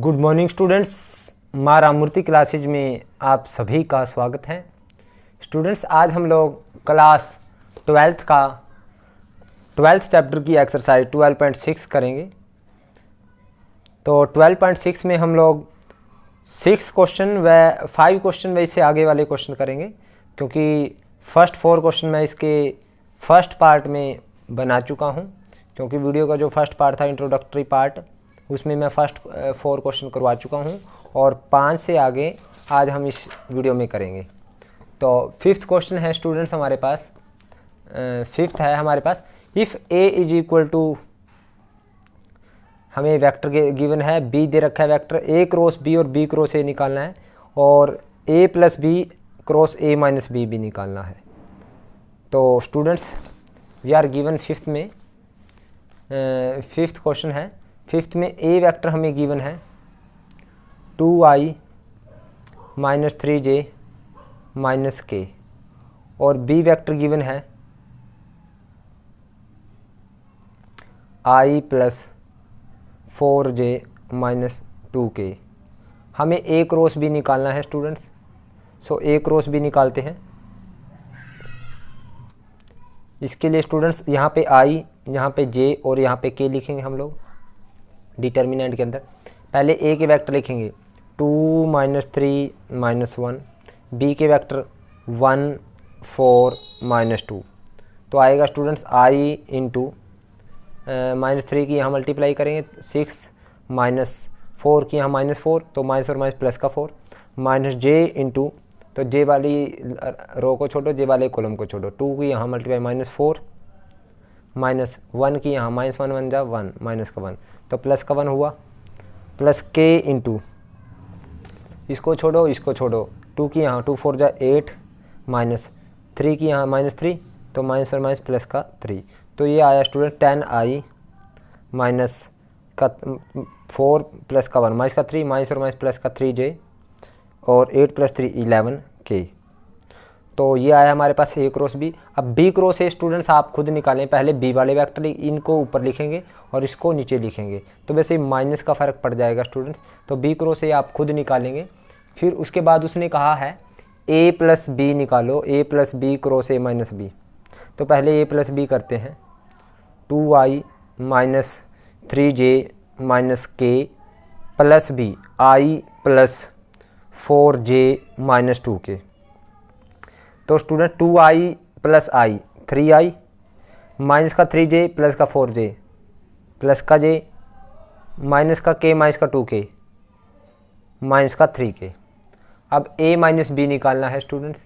Good morning students, माँ Ramamurthy classes में आप सभी का स्वागत है। स्टूडेंट्स, आज हम लोग क्लास 12th चैप्टर की एक्सरसाइज 12.6 करेंगे। तो 12.6 में हम लोग 6 क्वेश्चन व 5 क्वेश्चन व इससे आगे वाले क्वेश्चन करेंगे, क्योंकि फर्स्ट 4 क्वेश्चन मैं इसके फर्स्ट पार्ट में बना चुका हूँ। क्योंकि वीडियो का जो फर्स्ट पार्ट था, इंट्रोडक्टरी पार्ट, उसमें मैं फर्स्ट 4 क्वेश्चन करवा चुका हूँ और 5 से आगे आज हम इस वीडियो में करेंगे। तो 5th क्वेश्चन है स्टूडेंट्स हमारे पास, 5th है हमारे पास। If A is equal to, हमें वेक्टर के गिवन है, बी दे रखा है वेक्टर, ए क्रॉस बी और बी क्रॉस ए निकालना है, और A plus B cross A minus B भी निकालना है। तो students, we are given 5th में, 5th क्वेश्चन है। 5th में ए वेक्टर हमें गिवन है 2i minus 3j minus k, और बी वेक्टर गिवन है i plus 4j minus 2k। हमें ए क्रॉस बी निकालना है स्टूडेंट्स। सो ए क्रॉस बी निकालते हैं। इसके लिए स्टूडेंट्स यहाँ पे i, यहाँ पे j और यहाँ पे k लिखेंगे हम लोग डिटर्मिनेंट के अंदर। पहले ए के वेक्टर लिखेंगे 2 माइनस 3 माइनस 1, बी के वेक्टर 1 4 माइनस 2। तो आएगा स्टूडेंट्स i इंटू माइनस 3 की यहाँ मल्टीप्लाई करेंगे 6 माइनस 4 की यहाँ माइनस 4, तो माइनस और माइनस प्लस का 4, माइनस j इंटू, तो j वाली रो को छोड़ो, j वाले कॉलम को छोड़ो, 2 की यहाँ मल्टीप्लाई माइनस 4 माइनस 1 की यहाँ माइनस 1 1 जा 1 माइनस का 1, तो प्लस का 1 हुआ, प्लस k इंटू, इसको छोड़ो इसको छोड़ो, 2 की यहाँ 2 4 जा 8 माइनस 3 की यहाँ माइनस 3, तो माइनस और माइनस प्लस का 3। तो ये आया स्टूडेंट 10i माइनस का 4 प्लस का 1 माइनस का 3, माइनस और माइनस प्लस का 3j, और 8 प्लस 3 11k। तो ये आया हमारे पास ए क्रॉस बी। अब बी क्रॉस ए स्टूडेंट्स आप खुद निकालें। पहले बी वाले वेक्टर इनको ऊपर लिखेंगे और इसको नीचे लिखेंगे, तो वैसे माइनस का फ़र्क पड़ जाएगा स्टूडेंट्स। तो बी क्रॉस ए आप खुद निकालेंगे। फिर उसके बाद उसने कहा है ए प्लस बी निकालो, A plus B cross A minus B. तो पहले ए प्लस बी करते हैं, 2i minus 3j minus k plus B i plus 4j minus 2k। तो student 2i plus i 3i minus का 3j प्लस का 4j plus का j minus का k minus का 2k माइनस का 3k। अब a माइनस b निकालना है students.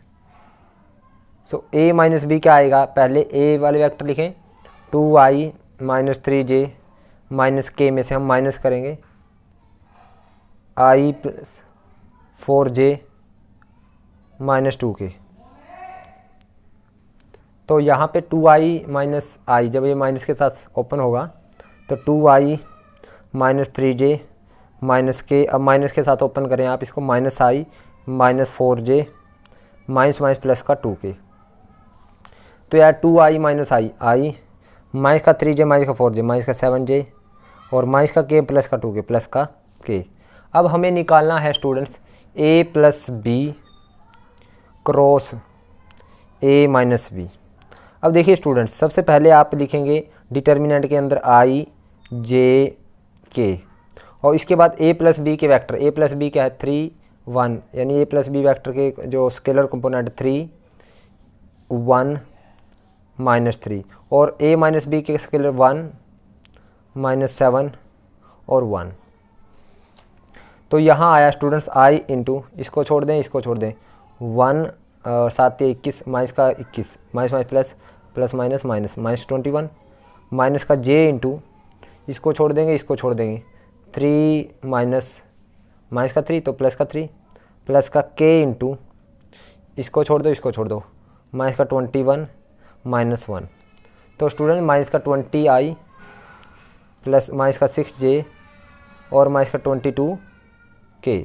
So a minus b क्या आएगा, पहले a वाले वेक्टर लिखें, 2i minus 3j minus k में से हम माइनस करेंगे i plus 4j minus 2k। तो यहाँ पे 2i माइनस i, जब ये माइनस के साथ ओपन होगा तो 2i minus 3j minus k, अब माइनस के साथ ओपन करें आप इसको, minus i minus 4j minus minus plus का 2k। तो यार 2i माइनस i माइनस का 3j माइनस का 4j माइनस का 7j और माइनस का k प्लस का 2k प्लस का k। अब हमें निकालना है students a plus B cross a minus b. अब देखिए स्टूडेंट्स, सबसे पहले आप लिखेंगे डिटर्मिनेंट के अंदर i j k, और इसके बाद a प्लस बी के वेक्टर, a प्लस बी क्या है 3 1, यानी a प्लस बी वेक्टर के जो स्केलर कंपोनेंट 3 1 माइनस 3, और a माइनस बी के स्केलर 1 माइनस 7 और 1। तो यहाँ आया स्टूडेंट्स i इंटू, इसको छोड़ दें इसको छोड़ दें, 1 और 7 21 माइनस का 21 minus minus plus plus minus minus minus 21 minus का j इंटू, इसको छोड़ देंगे इसको छोड़ देंगे, 3 माइनस माइनस का 3 तो प्लस का 3 प्लस का k इंटू, इसको छोड़ दो इसको छोड़ दो, माइनस का 21 माइनस 1। तो स्टूडेंट माइनस का 20i प्लस माइनस का 6j और माइनस का 22k।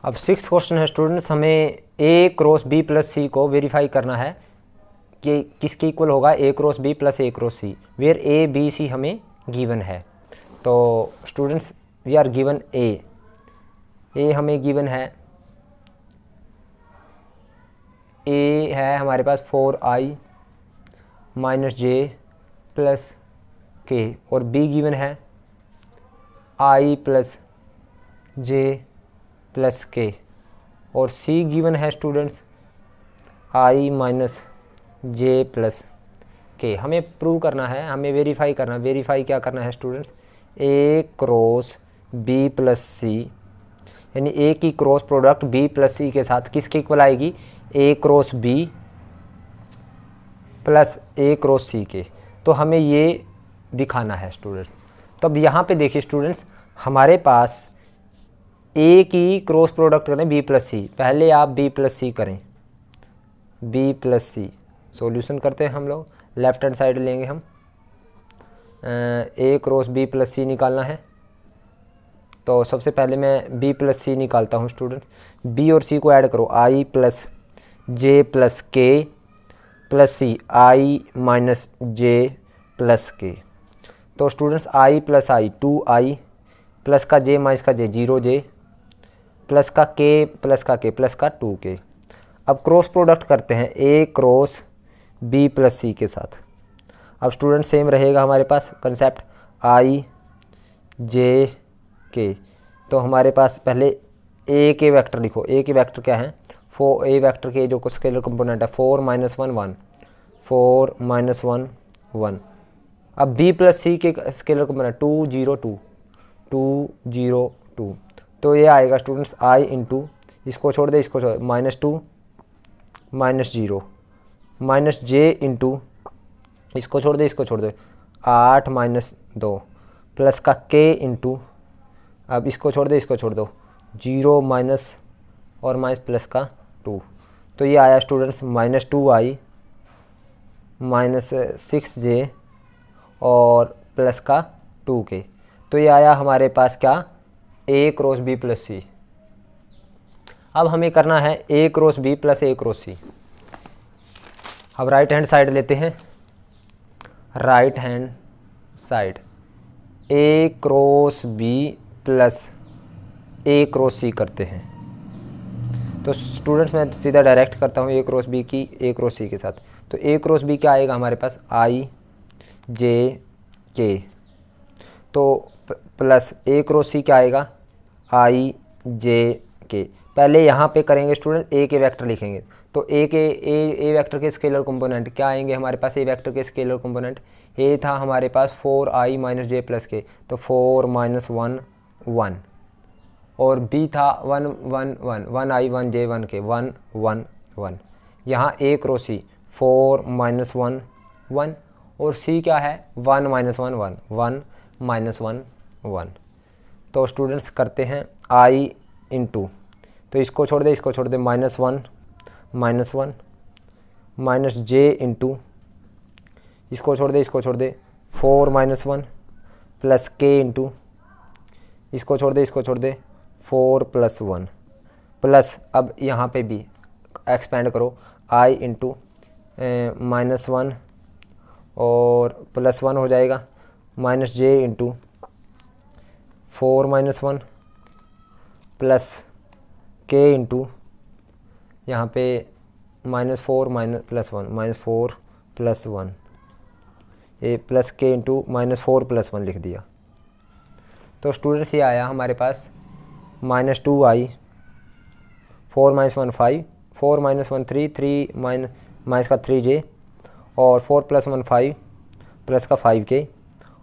अब 6th क्वेश्चन है स्टूडेंट्स, हमें a cross b plus c को वेरीफाई करना है कि किसके इक्वल होगा, a cross b plus a cross c, where a b c हमें गिवन है। तो students we are given a हमें गिवन है, ए है हमारे पास 4i माइनस जे प्लस के, और बी गिवन है i प्लस जे प्लस के, और सी गिवन है students i minus J plus के। हमें प्रूव करना है, हमें वेरीफाई करना है। वेरीफाई क्या करना है स्टूडेंट्स, ए क्रॉस बी प्लस सी, यानी ए की क्रॉस प्रोडक्ट बी प्लस सी के साथ किसके इक्वल आएगी, ए क्रॉस बी प्लस ए क्रॉस सी के। तो हमें ये दिखाना है स्टूडेंट्स। तो अब यहाँ पे देखिए स्टूडेंट्स, हमारे पास ए की क्रॉस प्रोडक्ट करें बी प्लस सी, पहले आप बी प्लस सी करें, बी प्लस सी सोल्यूशन करते हैं हम लोग। लेफ्ट हैंड साइड लेंगे हम, ए क्रॉस बी प्लस सी निकालना है। तो सबसे पहले मैं बी प्लस सी निकालता हूँ स्टूडेंट। बी और सी को ऐड करो, आई plus J plus K plus सी, आई माइनस जे प्लस के। तो students I plus I 2i plus का जे माइनस का जे 0j प्लस का के प्लस का के प्लस का 2k। अब क्रॉस प्रोडक्ट करते हैं ए क्रॉस बी प्लस सी के साथ। अब स्टूडेंट सेम रहेगा हमारे पास कंसेप्ट आई जे के। तो हमारे पास पहले ए के वेक्टर लिखो, ए के वेक्टर क्या है, ए वेक्टर के जो स्केलर कंपोनेंट है 4 - 1 1 4 - 1 1। अब बी प्लस सी के स्केलर कंपोनेंट 2 0 2 2 0 2। तो ये आएगा स्टूडेंट्स आई इंटू, इसको छोड़ दे इसको छोड़, -2 -0 माइनस जे इंटू, इसको छोड़ दे इसको छोड़ दे 8 - 2 प्लस का के इंटू, अब इसको छोड़ दे इसको छोड़ दो 0 माइनस और माइनस प्लस का 2। तो ये आया स्टूडेंट्स -2i माइनस 6j और प्लस का 2k। तो ये आया हमारे पास क्या, a cross b plus C. अब हमें करना है a cross b plus a cross C. अब राइट हैंड साइड लेते हैं, right hand side a cross b plus a cross C करते हैं। तो स्टूडेंट्स मैं सीधा डायरेक्ट करता हूँ a क्रॉस b की a क्रॉस सी के साथ। तो a क्रॉस b क्या आएगा हमारे पास, i j k। तो प्लस a क्रॉस सी क्या आएगा, i j k। पहले यहाँ पे करेंगे स्टूडेंट, a के वेक्टर लिखेंगे। तो a वेक्टर के स्केलर कंपोनेंट क्या आएंगे हमारे पास, a वेक्टर के स्केलर कंपोनेंट a था हमारे पास 4i माइनस जे प्लस के, तो 4 - 1 1, और b था 1 1 1 1i 1j 1k 1 1 1। यहाँ a क्रॉस सी 4 - 1 1, और c क्या है 1 - 1 1 1 - 1 1। तो स्टूडेंट्स करते हैं i इंटू, तो इसको छोड़ दे इसको छोड़ दे -1 -1 माइनस j इंटू, इसको छोड़ दे इसको छोड़ दे 4 - 1 प्लस k इंटू, इसको छोड़ दे इसको छोड़ दे 4 + 1 प्लस, अब यहाँ पे भी एक्सपेंड करो i इंटू -1 और +1 हो जाएगा, minus j into 4 - 1 plus k into, यहाँ पे -4 +1 -4 + 1, ये प्लस k इंटू -4 + 1 लिख दिया। तो स्टूडेंट्स ये आया हमारे पास -2i 4 - 1 5 4 - 1 3 3 माइनस का 3j और 4 + 1 5 प्लस का 5k,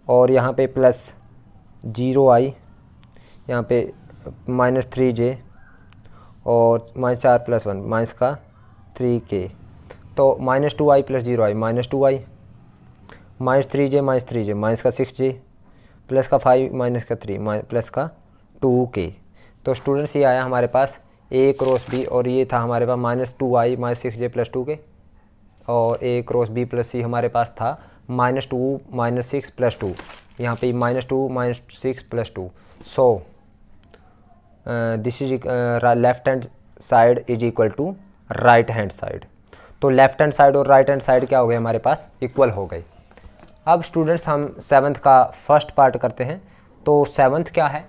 और यहाँ पे प्लस 0i, यहाँ पे -3j और -4 + 1 माइनस का 3k। तो -2i + 0i -2i -3j -3j minus का 6j प्लस का 5 माइनस का 3 प्लस का 2k। तो स्टूडेंट्स ये आया हमारे पास a क्रॉस b, और ये था हमारे पास -2i -6j + 2k, और a cross b plus c हमारे पास था -2 -6 + 2, यहाँ पे -2 -6 + 2। So this is left hand side is equal to right hand side. तो लेफ्ट हैंड साइड और राइट हैंड साइड क्या हो गए हमारे पास, इक्वल हो गए। अब स्टूडेंट्स हम 7th का फर्स्ट पार्ट करते हैं। तो सेवन्थ क्या है,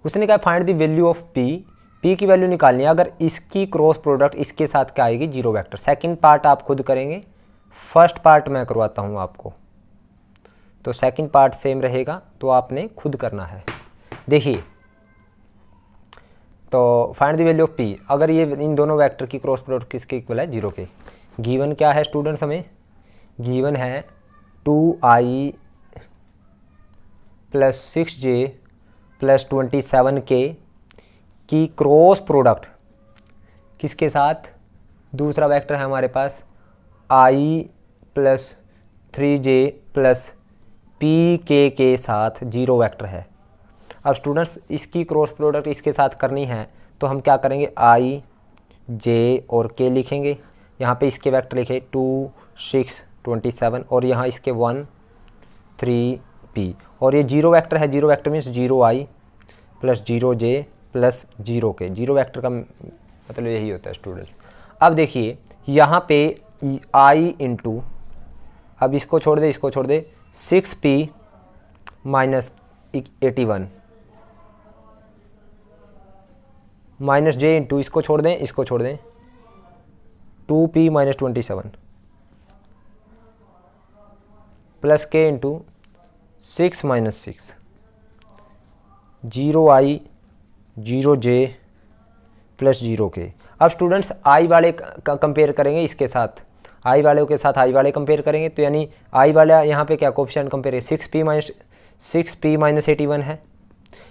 उसने कहा find the value of P की वैल्यू निकालनी है अगर इसकी क्रॉस प्रोडक्ट इसके साथ क्या आएगी, जीरो वेक्टर। सेकंड पार्ट आप खुद करेंगे, फर्स्ट पार्ट मैं करवाता हूँ आपको, तो सेकंड पार्ट सेम रहेगा, तो आपने खुद करना है। देखिए, तो find the value of P, अगर ये इन दोनों वेक्टर की क्रॉस प्रोडक्ट किसके इक्वल है, जीरो के। गिवन क्या है स्टूडेंट्स, हमें गिवन है 2i plus 6j plus 27k की क्रॉस प्रोडक्ट किसके साथ, दूसरा वेक्टर है हमारे पास i plus 3j plus pk के साथ जीरो वेक्टर है। अब स्टूडेंट्स इसकी क्रॉस प्रोडक्ट इसके साथ करनी है, तो हम क्या करेंगे, i j और k लिखेंगे। यहाँ पे इसके वेक्टर लिखे 2 6 27 और यहाँ इसके 1 3 p, और ये जीरो वेक्टर है, zero vector means 0i plus 0j plus 0k, zero vector का मतलब यही होता है स्टूडेंट्स। अब देखिए यहाँ पे i इंटू, अब इसको छोड़ दे, इसको छोड़ दे, 6p minus 81 minus j into, इसको छोड़ दें, इसको छोड़ दें, 2p minus 27 plus k into 6 minus 6, 0i 0j plus 0k। अब स्टूडेंट्स आई वाले कंपेयर करेंगे इसके साथ, आई वाले के साथ आई वाले कंपेयर करेंगे, तो यानी आई वाला यहाँ पे क्या कोफिशिएंट कंपेयर है, 6p माइनस 81 है,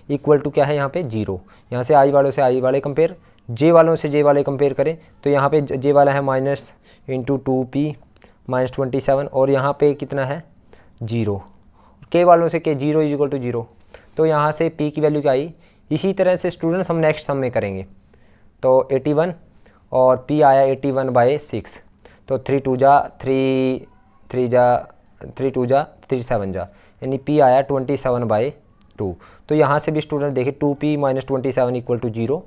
इक्वल टू क्या है यहाँ पे 0। यहाँ से आई वालों से आई वाले कंपेयर, जे वालों से जे वाले कंपेयर करें, तो यहाँ पे जे वाला है माइनस इंटू 2p माइनस 27 और यहाँ पे कितना है 0, के वालों से के 0 इज इक्वल टू 0, तो यहाँ से p की वैल्यू क्या आई। इसी तरह से स्टूडेंट्स हम नेक्स्ट सम में करेंगे, तो 81 और p आया 81/6, तो 3 2 जा 3 7 जा, यानी p आया 27/2। तो यहाँ से भी स्टूडेंट देखिए 2p माइनस 27 इक्वल टू 0,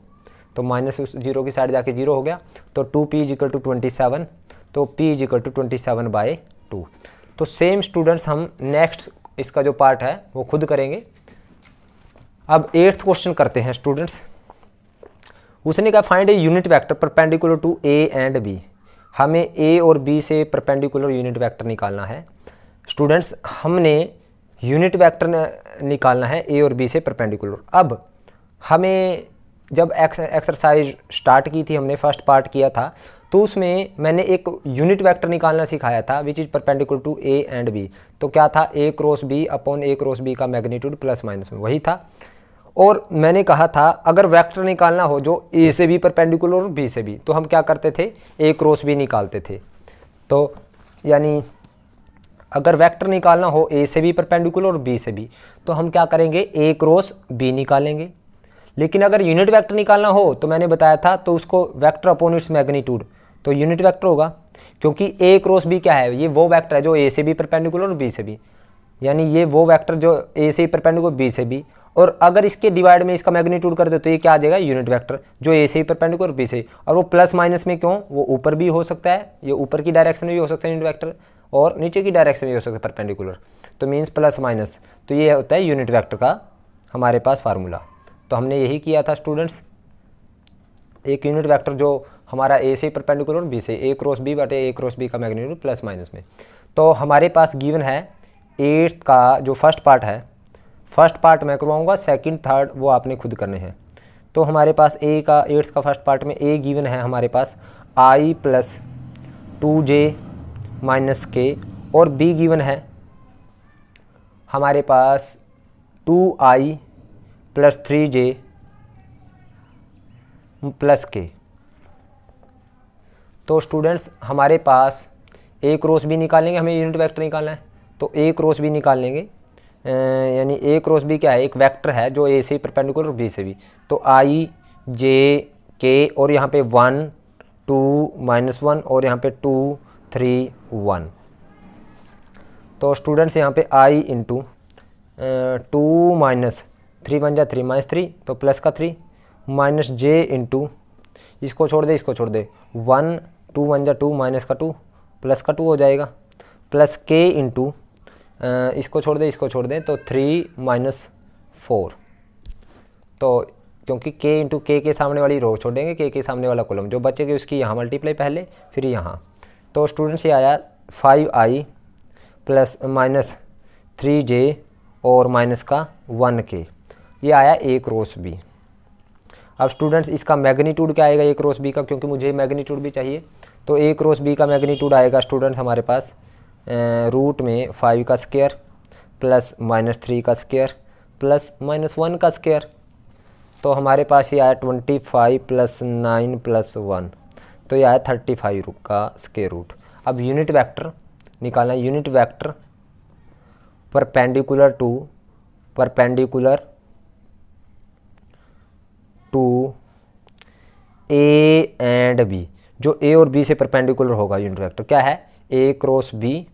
तो माइनस उस 0 की साइड जाके 0 हो गया, तो 2p इज इक्वल टू 27, तो p इज इक्वल टू 27/2। तो सेम स्टूडेंट्स हम नेक्स्ट इसका जो पार्ट है वो खुद करेंगे। अब 8th क्वेश्चन करते हैं स्टूडेंट्स। उसने कहा find a unit vector perpendicular to a and b, हमें a और b से परपेंडिकुलर यूनिट वेक्टर निकालना है। स्टूडेंट्स हमने यूनिट वेक्टर निकालना है a और b से परपेंडिकुलर। अब हमें जब एक्सरसाइज स्टार्ट की थी, हमने फर्स्ट पार्ट किया था, तो उसमें मैंने एक यूनिट वेक्टर निकालना सिखाया था which is perpendicular to a and b। तो क्या था, a cross b upon a cross b का मैग्नीट्यूड प्लस माइनस में वही था। और मैंने कहा था अगर वेक्टर निकालना हो जो a से भी परपेंडिकुलर और b से भी, तो हम क्या करते थे, a क्रॉस b निकालते थे। तो यानी अगर वेक्टर निकालना हो a से भी परपेंडिकुलर और b से भी, तो हम क्या करेंगे, a क्रॉस b निकालेंगे। लेकिन अगर यूनिट वेक्टर निकालना हो, तो मैंने बताया था, तो उसको वेक्टर अपॉन इट्स मैग्नीट्यूड, तो यूनिट वेक्टर होगा, क्योंकि a क्रॉस b क्या है, ये वो वेक्टर है जो a से भी परपेंडिकुलर और b से भी, यानी ये वो वेक्टर जो a से परपेंडिकुलर b से भी, और अगर इसके डिवाइड में इसका मैग्नीट्यूड कर दे तो ये क्या आ जाएगा, यूनिट वेक्टर जो a से ही परपेंडिकुलर b से। और वो प्लस माइनस में क्यों, वो ऊपर भी हो सकता है, ये ऊपर की डायरेक्शन में भी हो सकता है यूनिट वेक्टर, और नीचे की डायरेक्शन में भी हो सकता है परपेंडिकुलर, तो मीन्स प्लस माइनस, तो ये होता है यूनिट वेक्टर का हमारे पास फार्मूला। तो हमने यही किया था स्टूडेंट्स, एक यूनिट वेक्टर जो हमारा a से परपेंडिकुलर और b से, a क्रॉस b बटे a क्रॉस b का मैग्नीट्यूड प्लस माइनस में। तो हमारे पास गिवन है 8th का जो फर्स्ट पार्ट है, फर्स्ट पार्ट मैं करवाऊंगा, सेकंड थर्ड वो आपने खुद करने हैं। तो हमारे पास a का 8th का फर्स्ट पार्ट में a गिवन है हमारे पास i plus 2j minus k, और b गिवन है हमारे पास 2i plus 3j plus k। तो स्टूडेंट्स हमारे पास a क्रॉस b निकालेंगे, हमें यूनिट वेक्टर निकालना है, तो a क्रॉस b निकाल लेंगे, यानी a क्रॉस b क्या है, एक वेक्टर है जो a से परपेंडिकुलर और b से भी, तो i j k, और यहाँ पे 1 2 माइनस 1 और यहाँ पे 2 3 1। तो स्टूडेंट्स यहाँ पे i इंटू 2 माइनस 3 1 जा 3 माइनस 3, तो प्लस का 3 माइनस j इंटू, इसको छोड़ दे, इसको छोड़ दे, 1 2 1 जा 2 माइनस का 2 प्लस का 2 हो जाएगा, प्लस k इंटू इसको छोड़ दें, इसको छोड़ दें, तो 3 माइनस 4, तो क्योंकि k इंटू के सामने वाली रो छोड़ेंगे, के सामने वाला कॉलम, जो बचेगी उसकी यहाँ मल्टीप्लाई पहले फिर यहाँ। तो स्टूडेंट्स ये आया 5i प्लस माइनस 3j और माइनस का 1k, ये आया ए क्रॉस बी। अब स्टूडेंट्स इसका मैग्नीट्यूड क्या आएगा ए क्रॉस बी का, क्योंकि मुझे मैग्नीट्यूड भी चाहिए। तो ए क्रॉस बी का मैग्नीट्यूड आएगा स्टूडेंट्स हमारे पास रूट में 5 का स्क्वायर प्लस माइनस 3 का स्क्वायर प्लस माइनस 1 का स्क्वायर। तो हमारे पास ये आया 25 प्लस 9 प्लस 1, तो ये आया 35 का स्क्वायर रूट। अब यूनिट वेक्टर निकालना है, unit vector perpendicular to a and b, जो ए और बी से परपेंडिकुलर होगा यूनिट वेक्टर क्या है, ए क्रॉस बी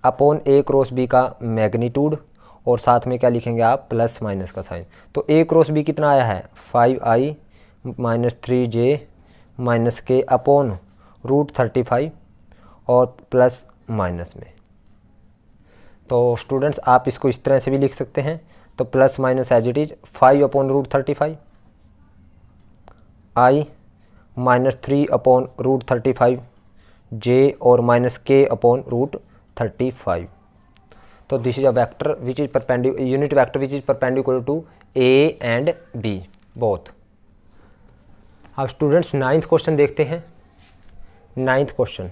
अपॉन ए क्रॉस बी का मैग्नीट्यूड, और साथ में क्या लिखेंगे आप, प्लस माइनस का साइन। तो ए क्रॉस बी कितना आया है 5i माइनस 3j माइनस के अपॉन रूट 35 और प्लस माइनस में। तो स्टूडेंट्स आप इसको इस तरह से भी लिख सकते हैं, तो plus minus as it is 5 upon root 35 i minus 3 upon root 35 j और माइनस k अपॉन रूट 35। तो this is a vector which is unit vector which is perpendicular to a and b both. अब students 9th question देखते हैं। 9th question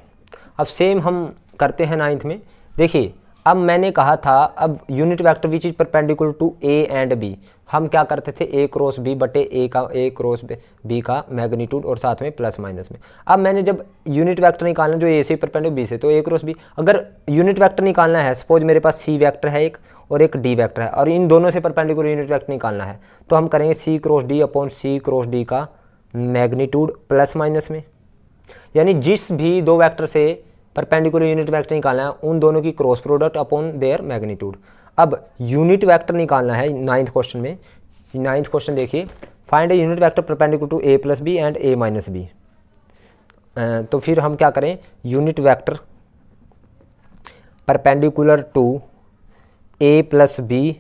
अब same हम करते हैं 9th में। देखिए अब मैंने कहा था, अब unit vector which is perpendicular to a and b, हम क्या करते थे ए क्रॉस बी बटे ए क्रॉस बी का मैग्नीट्यूड और साथ में प्लस माइनस में। अब मैंने जब यूनिट वेक्टर निकालना जो ए से परपेंडिकुलर बी से, तो ए क्रॉस बी, अगर यूनिट वेक्टर निकालना है, सपोज मेरे पास सी वेक्टर है एक और एक डी वेक्टर है, और इन दोनों से परपेंडिकुलर यूनिट वेक्टर निकालना है, तो हम करेंगे सी क्रॉस डी अपॉन सी क्रॉस डी का मैग्नीट्यूड प्लस माइनस में। यानी जिस भी दो वेक्टर से परपेंडिकुलर यूनिट वेक्टर निकालना है, उन दोनों की cross product upon their magnitude. अब यूनिट वेक्टर निकालना है 9th क्वेश्चन में। 9th क्वेश्चन देखिए, find a unit vector perpendicular to a plus B and a minus B. तो फिर हम क्या करें, unit vector perpendicular to a plus B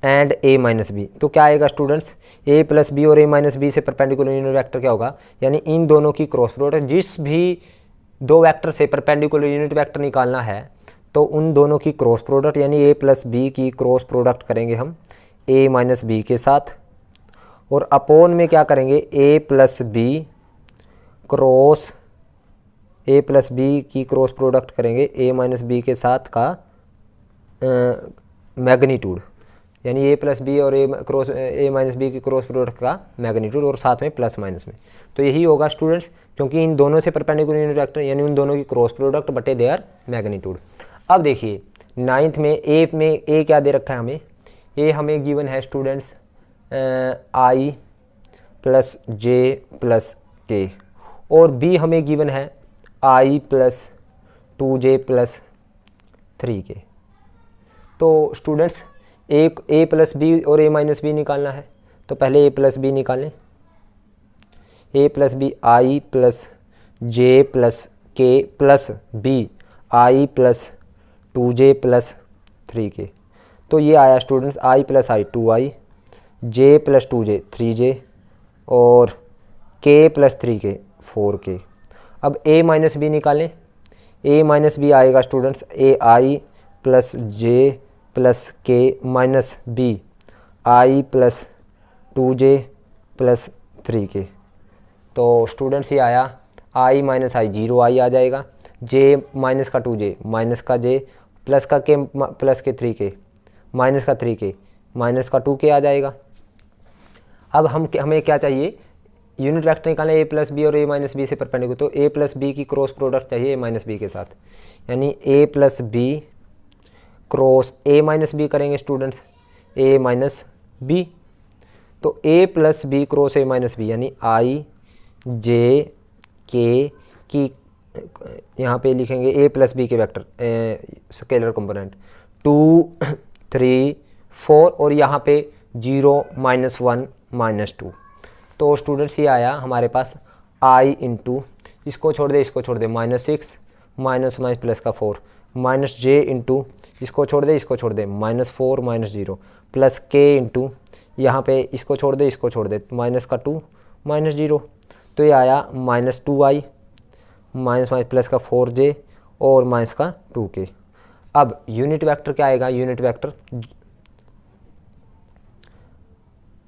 and a minus B. तो क्या आएगा स्टूडेंट्स, ए प्लस बी और ए माइनस बी से परपेंडिकुलर यूनिट वेक्टर क्या होगा, यानी इन दोनों की क्रॉस प्रोडक्ट। जिस भी दो वेक्टर से परपेंडिकुलर यूनिट वेक्टर निकालना है, तो उन दोनों की क्रॉस प्रोडक्ट, यानी ए प्लस बी की क्रॉस प्रोडक्ट करेंगे हम ए माइनस बी के साथ, और अपॉन में क्या करेंगे, ए प्लस बी की क्रॉस प्रोडक्ट करेंगे ए माइनस बी के साथ का मैग्नीट्यूड, यानी ए प्लस बी और ए माइनस बी की क्रॉस प्रोडक्ट का मैग्नीट्यूड और साथ में प्लस माइनस में। तो यही होगा स्टूडेंट्स, क्योंकि इन दोनों से परपेंडिकुलर यूनिट वेक्टर यानी उन दोनों की क्रॉस प्रोडक्ट बटे देयर मैग्नीट्यूड। अब देखिए 9th में ए क्या दे रखा है हमें, ए हमें गिवन है students I plus J plus के, और बी हमें गिवन है आई प्लस 2j प्लस 3k। तो स्टूडेंट्स एक ए प्लस बी और ए माइनस बी निकालना है, तो पहले ए प्लस बी निकालें। A plus B I plus J plus K plus B I plus 2j plus 3k। तो ये आया students I plus I 2i, J plus 2j 3j और k प्लस 3k 4k। अब a minus B निकालें। a minus B आएगा students A I plus J plus K minus B I plus 2j plus 3k। तो students ये आया i minus I 0i आ जाएगा, j minus का 2j minus का j plus का k plus के 3k माइनस का 3k माइनस का 2k आ जाएगा। अब हमें क्या चाहिए, यूनिट वेक्टर निकालना है ए प्लस बी और ए माइनस बी से परपेंडिकुलर, तो ए प्लस बी की क्रॉस प्रोडक्ट चाहिए ए माइनस बी के साथ, यानी A plus B cross A minus B करेंगे स्टूडेंट्स ए माइनस बी। तो A plus B cross A minus B यानी आई जे के की, यहाँ पे लिखेंगे ए प्लस बी के वेक्टर स्केलर कंपोनेंट 2 3 4 और यहाँ पे 0 -1 -2। तो स्टूडेंट्स ये आया हमारे पास i इंटू, इसको छोड़ दे इसको छोड़ दे -6 माइनस माइनस प्लस का 4 माइनस जे इंटू इसको छोड़ दे इसको छोड़ दे -4 -0 प्लस के इंटू यहाँ पे इसको छोड़ दे इसको छोड़ दे माइनस का 2 -0 तो ये आया -2i माइनस माइनस प्लस का 4j और माइनस का 2k। अब यूनिट वेक्टर क्या आएगा? Unit vector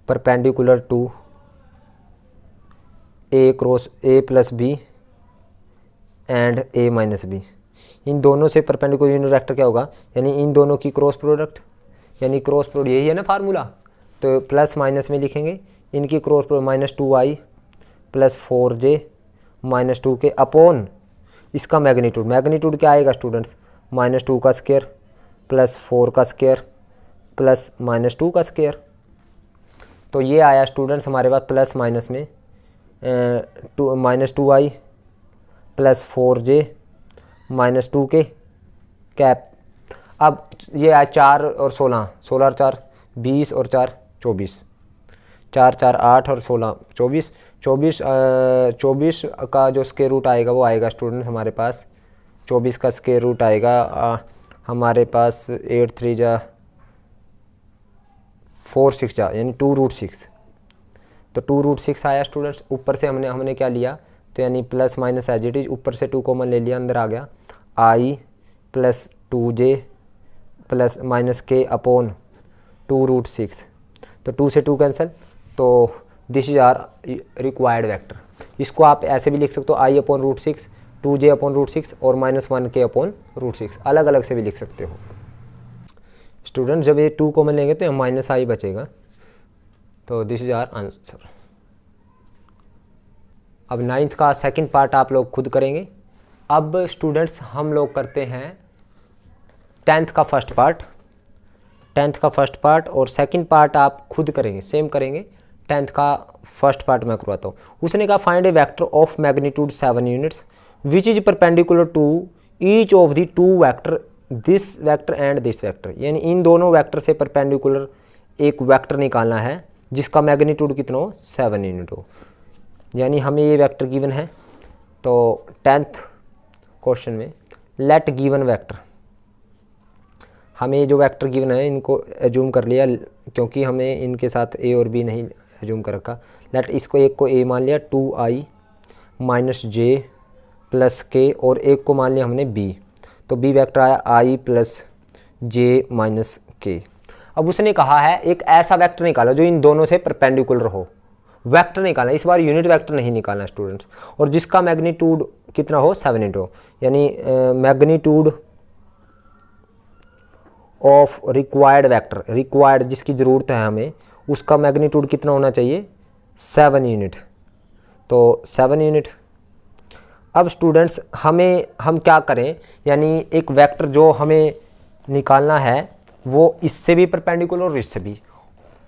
perpendicular to a cross a plus B and a minus B. इन दोनों से परपेंडिकुलर यूनिट वेक्टर क्या होगा? यानी इन दोनों की क्रॉस प्रोडक्ट, यानी क्रॉस प्रोडक्ट यही है ना फार्मूला, तो प्लस माइनस में लिखेंगे इनकी cross product -2i plus 4j minus 2k upon इसका मैग्नीट्यूड। मैग्नीट्यूड क्या आएगा स्टूडेंट्स? -2 का स्क्वायर प्लस 4 का स्क्वायर प्लस -2 का स्क्वायर। तो ये आया स्टूडेंट्स हमारे पास प्लस माइनस में -2i plus 4j minus 2k cap. अब ये आया 4 और 16, 16 और 4 20 और 4 24, 4 4 8 और 16 24, 24 का जो स्क्वायर रूट आएगा वो आएगा स्टूडेंट हमारे पास 24 का स्क्वायर रूट आएगा हमारे पास 8 3 जा 4 6 जा यानी 2√6। तो 2√6 आया स्टूडेंट्स। ऊपर से हमने क्या लिया? तो यानी plus minus as it is, ऊपर से 2 कॉमन ले लिया, अंदर आ गया i plus 2j plus minus k upon 2√6। तो 2 से 2 कैंसिल, तो this is our required vector. इसको आप ऐसे भी लिख सकते हो i/√6, 2j/√6 और -1k/√6, अलग अलग से भी लिख सकते हो स्टूडेंट। जब ये 2 कॉमन लेंगे तो -i बचेगा। तो दिस इज आर आंसर। अब 9th का सेकंड पार्ट आप लोग खुद करेंगे। अब स्टूडेंट्स हम लोग करते हैं 10th का फर्स्ट पार्ट। 10th का फर्स्ट पार्ट और सेकंड पार्ट आप खुद करेंगे, सेम करेंगे। 10th का फर्स्ट पार्ट मैं करवाता हूँ। उसने कहा find a vector of magnitude 7 units which is perpendicular to each of the 2 vector this vector and this vector. यानी इन दोनों वेक्टर से परपेंडिकुलर एक वेक्टर निकालना है जिसका मैग्नीट्यूड कितना हो? 7 यूनिट हो। यानी हमें ये वेक्टर गिवन है। तो 10th क्वेश्चन में लेट गिवन वेक्टर, हमें जो वेक्टर गिवन है इनको एज्यूम कर लिया क्योंकि हमें इनके साथ a और b नहीं एज्यूम कर रखा। लेट इसको एक को a मान लिया 2i minus j plus k और एक को मान लिया हमने b। तो b वेक्टर आया i plus j minus k। अब उसने कहा है एक ऐसा वेक्टर निकालो जो इन दोनों से परपेंडिकुलर हो। वेक्टर निकालना, इस बार यूनिट वेक्टर नहीं निकालना स्टूडेंट्स, और जिसका मैग्नीट्यूड कितना हो? 7 यूनिट हो। यानी magnitude of required vector, required जिसकी ज़रूरत है हमें, उसका मैग्नीट्यूड कितना होना चाहिए? 7 यूनिट। तो 7 यूनिट। अब स्टूडेंट्स हम क्या करें? यानी एक वेक्टर जो हमें निकालना है वो इससे भी परपेंडिकुलर और इससे भी,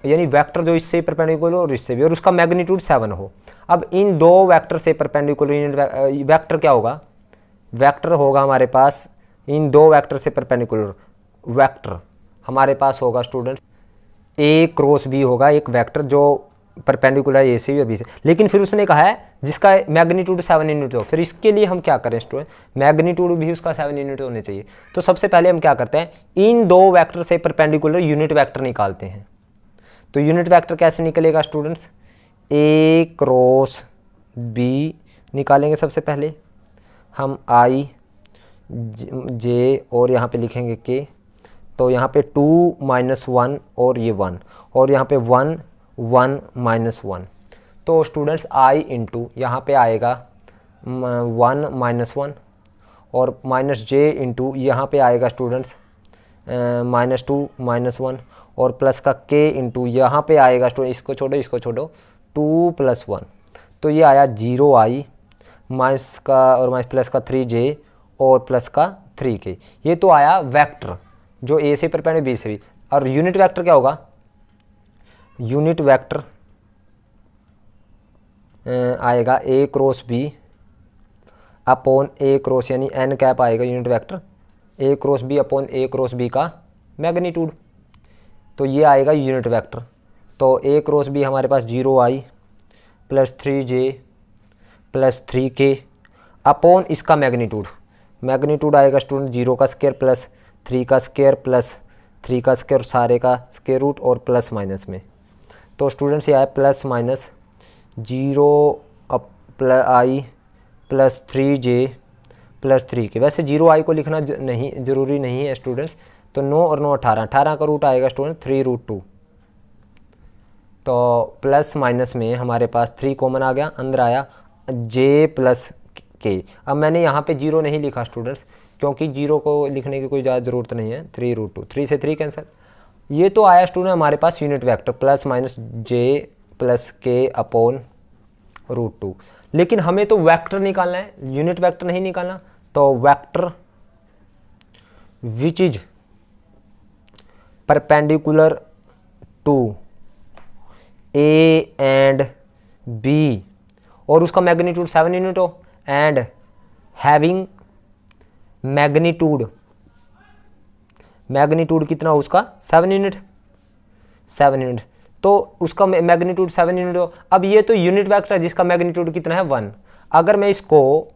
यानी वेक्टर जो इससे परपेंडिकुलर और इससे भी, और उसका मैग्नीट्यूड 7 हो। अब इन दो वेक्टर से परपेंडिकुलर यूनिट वेक्टर क्या होगा? वेक्टर होगा हमारे पास इन दो वेक्टर से परपेंडिकुलर वेक्टर हमारे पास होगा स्टूडेंट्स a क्रॉस b होगा, एक वेक्टर जो परपेंडिकुलर ए से भी और बी से। लेकिन फिर उसने कहा है जिसका मैग्नीट्यूड 7 यूनिट हो। फिर इसके लिए हम क्या करें स्टूडेंट? मैग्नीट्यूड भी उसका 7 यूनिट होने चाहिए। तो सबसे पहले हम क्या करते हैं? इन दो वेक्टर से परपेंडिकुलर यूनिट वेक्टर निकालते हैं। तो यूनिट वेक्टर कैसे निकलेगा स्टूडेंट्स? a क्रॉस b निकालेंगे सबसे पहले हम i j और यहाँ पे लिखेंगे k। तो यहाँ पे 2 - 1 और ये 1 और यहाँ पे 1 1 - 1। तो स्टूडेंट्स i इंटू यहाँ पे आएगा 1 - 1 और माइनस j इंटू यहाँ पे आएगा स्टूडेंट्स -2 - 1 और प्लस का k इंटू यहाँ पे आएगा स्टूडेंट, इसको छोड़ो 2 + 1। तो ये आया 0i माइनस का और माइनस प्लस का 3j और प्लस का 3k। ये तो आया वेक्टर जो a से परपेंडिकुलर b से भी। और यूनिट वेक्टर क्या होगा? यूनिट वेक्टर आएगा a cross b upon a cross, यानी n कैप आएगा unit vector a cross b upon a cross b का मैग्नीट्यूड। तो ये आएगा यूनिट वेक्टर। तो a क्रॉस b हमारे पास 0i plus 3j plus 3k upon इसका मैग्नीट्यूड। मैग्नीट्यूड आएगा स्टूडेंट 0 का स्क्वायर प्लस 3 का स्क्वायर प्लस 3 का स्क्वायर सारे का स्क्वायर रूट और प्लस माइनस में। तो स्टूडेंट्स ये आए plus minus 0 i plus 3j plus 3 के। वैसे 0i को लिखना नहीं ज़रूरी नहीं है स्टूडेंट्स। तो 9 और 9 18, 18 का रूट आएगा स्टूडेंट 3√2। तो प्लस माइनस में हमारे पास 3 कॉमन आ गया, अंदर आया j प्लस के। अब मैंने यहाँ पे 0 नहीं लिखा स्टूडेंट्स, क्योंकि 0 को लिखने की कोई ज़्यादा ज़रूरत नहीं है। 3√2, 3 से 3 कैंसिल। ये तो आया स्टूडेंट हमारे पास unit vector plus minus j plus K upon √2। लेकिन हमें तो वेक्टर निकालना है, यूनिट वेक्टर नहीं निकालना। तो vector which is perpendicular to a and b और उसका मैग्नीट्यूड 7 यूनिट हो एंड हैविंग मैग्नीट्यूड कितना हो उसका 7 यूनिट। तो उसका मैग्नीट्यूड 7 यूनिट हो। अब ये तो यूनिट वेक्टर है जिसका मैग्नीट्यूड कितना है 1। अगर मैं इसको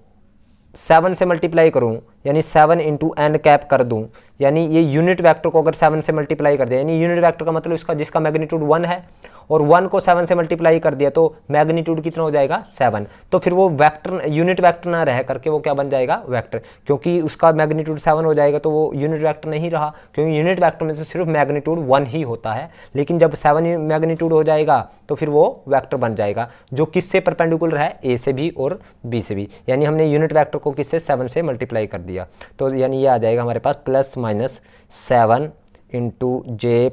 7 से मल्टीप्लाई करूं यानी 7 इंटू एन कैप कर दूं, यानी ये यूनिट वेक्टर को अगर 7 से मल्टीप्लाई कर दिया, यानी यूनिट वेक्टर का मतलब इसका जिसका मैग्नीट्यूड 1 है और 1 को 7 से मल्टीप्लाई कर दिया तो मैग्नीट्यूड कितना हो जाएगा 7। तो फिर वो वेक्टर यूनिट वेक्टर ना रह करके वो क्या बन जाएगा वेक्टर, क्योंकि उसका मैग्नीट्यूड 7 हो जाएगा तो वो यूनिट वेक्टर नहीं रहा, क्योंकि यूनिट वेक्टर में तो सिर्फ मैग्नीट्यूड 1 ही होता है। लेकिन जब 7 मैग्नीट्यूड हो जाएगा तो फिर वो वेक्टर बन जाएगा, जो किससे परपेंडिकुलर है, ए से भी और बी से भी। यानी हमने यूनिट वेक्टर को किससे 7 से मल्टीप्लाई कर दिया। तो यानी ये आ जाएगा हमारे पास प्लस माइनस 7 इंटू जे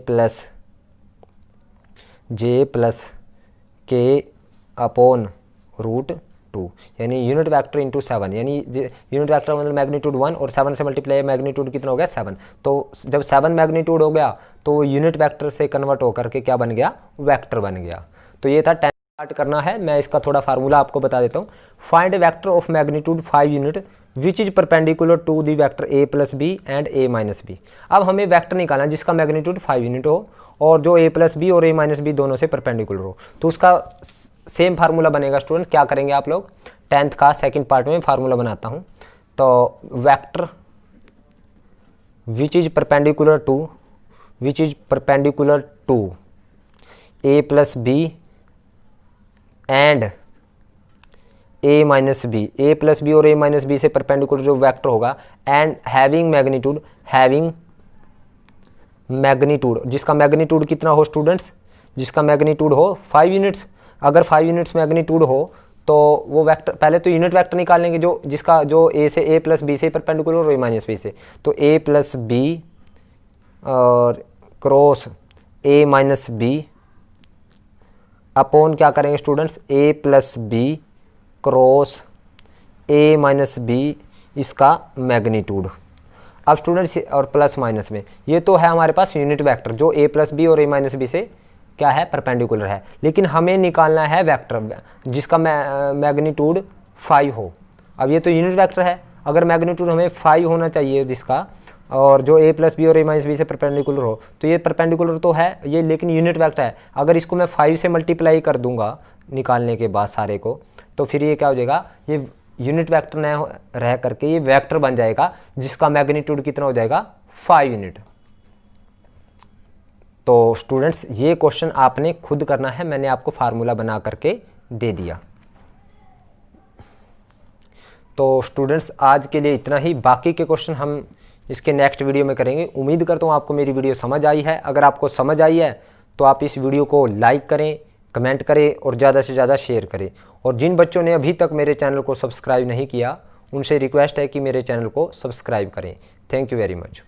प्लस के अपॉन √2, यानी यूनिट वेक्टर इंटू 7, यानी यूनिट वेक्टर मतलब मैग्नीट्यूड 1 और 7 से मल्टीप्लाई मैग्नीट्यूड कितना हो गया 7। तो जब 7 मैग्नीट्यूड हो गया तो यूनिट वेक्टर से कन्वर्ट होकर के क्या बन गया वेक्टर बन गया। तो ये था 10 स्टार्ट करना है। मैं इसका थोड़ा फार्मूला आपको बता देता हूँ। Find vector of magnitude 5 unit which is perpendicular to the vector a plus B and a minus b. अब हमें वेक्टर निकालना जिसका मैग्नीट्यूड 5 यूनिट हो और जो a प्लस बी और a माइनस बी दोनों से परपेंडिकुलर हो। तो उसका सेम फार्मूला बनेगा स्टूडेंट। क्या करेंगे आप लोग, 10th का सेकंड पार्ट में फार्मूला बनाता हूँ। तो vector which is perpendicular to a plus B and a minus b, a plus B और a माइनस बी से परपेंडिकुलर जो वेक्टर होगा एंड हैविंग मैग्नीट्यूड जिसका मैग्नीट्यूड कितना हो स्टूडेंट्स, जिसका मैग्नीट्यूड हो 5 यूनिट्स। अगर 5 यूनिट्स मैग्नीट्यूड हो तो वो वेक्टर, पहले तो यूनिट वेक्टर निकाल लेंगे जो a से a प्लस बी से परपेंडिकुलर और a माइनस बी से। तो a प्लस बी और cross a minus b upon क्या करेंगे students, a plus B cross a minus b इसका मैग्नीट्यूड। अब स्टूडेंट्स और प्लस माइनस में ये तो है हमारे पास यूनिट वेक्टर जो a प्लस बी और a माइनस बी से क्या है परपेंडिकुलर है। लेकिन हमें निकालना है वेक्टर जिसका मैग्नीट्यूड 5 हो। अब ये तो यूनिट वेक्टर है, अगर मैग्नीट्यूड हमें 5 होना चाहिए जिसका, और जो a प्लस बी और a माइनस बी से परपेंडिकुलर हो, तो ये परपेंडिकुलर तो है ये, लेकिन यूनिट वेक्टर है। अगर इसको मैं 5 से मल्टीप्लाई कर दूंगा निकालने के बाद सारे को, तो फिर ये क्या हो जाएगा, ये यूनिट वेक्टर न रह करके ये वेक्टर बन जाएगा जिसका मैग्नीट्यूड कितना हो जाएगा 5 यूनिट। तो स्टूडेंट्स ये क्वेश्चन आपने खुद करना है, मैंने आपको फार्मूला बना करके दे दिया। तो स्टूडेंट्स आज के लिए इतना ही, बाकी के क्वेश्चन हम इसके नेक्स्ट वीडियो में करेंगे। उम्मीद करता हूँ आपको मेरी वीडियो समझ आई है। अगर आपको समझ आई है तो आप इस वीडियो को लाइक करें, कमेंट करें और ज़्यादा से ज़्यादा शेयर करें। और जिन बच्चों ने अभी तक मेरे चैनल को सब्सक्राइब नहीं किया उनसे रिक्वेस्ट है कि मेरे चैनल को सब्सक्राइब करें। Thank you very much.